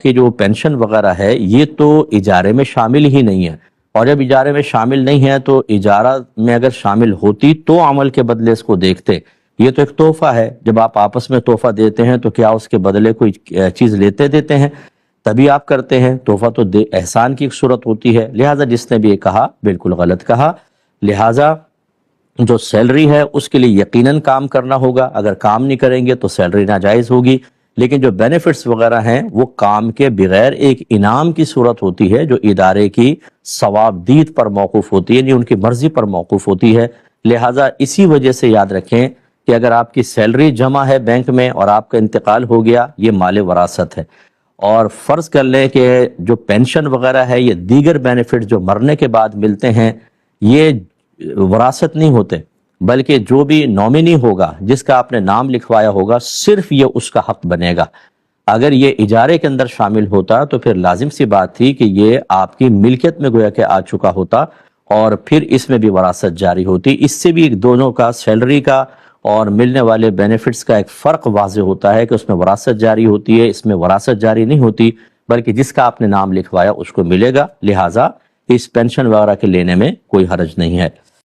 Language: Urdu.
کہ جو پینشن وغیرہ ہے یہ تو اجارے میں شامل ہی نہیں ہے، اور جب اجارے میں شامل نہیں ہے تو اجارہ میں اگر شامل ہوتی تو عمل کے بدلے اس کو دیکھتے۔ یہ تو ایک تحفہ ہے، جب آپ آپس میں تحفہ دیتے ہیں تو کیا اس کے بدلے کوئی چیز لیتے دیتے ہیں؟ تبھی آپ کرتے ہیں۔ تحفہ تو احسان کی ایک صورت ہوتی ہے، لہٰذا جس نے بھی یہ کہا بالکل غلط کہا۔ لہٰذا جو سیلری ہے اس کے لیے یقیناً کام کرنا ہوگا، اگر کام نہیں کریں گے تو سیلری ناجائز ہوگی، لیکن جو بینیفٹس وغیرہ ہیں وہ کام کے بغیر ایک انعام کی صورت ہوتی ہے جو ادارے کی ثوابدید پر موقوف ہوتی ہے، یعنی ان کی مرضی پر موقوف ہوتی ہے۔ لہٰذا اسی وجہ سے یاد رکھیں کہ اگر آپ کی سیلری جمع ہے بینک میں اور آپ کا انتقال ہو گیا، یہ مال وراثت ہے، اور فرض کر لیں کہ جو پینشن وغیرہ ہے یہ دیگر بینیفٹ جو مرنے کے بعد ملتے ہیں یہ وراثت نہیں ہوتے، بلکہ جو بھی نومینی ہوگا جس کا آپ نے نام لکھوایا ہوگا صرف یہ اس کا حق بنے گا۔ اگر یہ اجارے کے اندر شامل ہوتا تو پھر لازم سی بات تھی کہ یہ آپ کی ملکیت میں گویا کہ آ چکا ہوتا، اور پھر اس میں بھی وراثت جاری ہوتی۔ اس سے بھی دونوں کا، سیلری کا اور ملنے والے بینیفٹس کا ایک فرق واضح ہوتا ہے کہ اس میں وراثت جاری ہوتی ہے، اس میں وراثت جاری نہیں ہوتی، بلکہ جس کا آپ نے نام لکھوایا اس کو ملے گا۔ لہٰذا اس پینشن وغیرہ کے لینے میں کوئی حرج نہیں ہے۔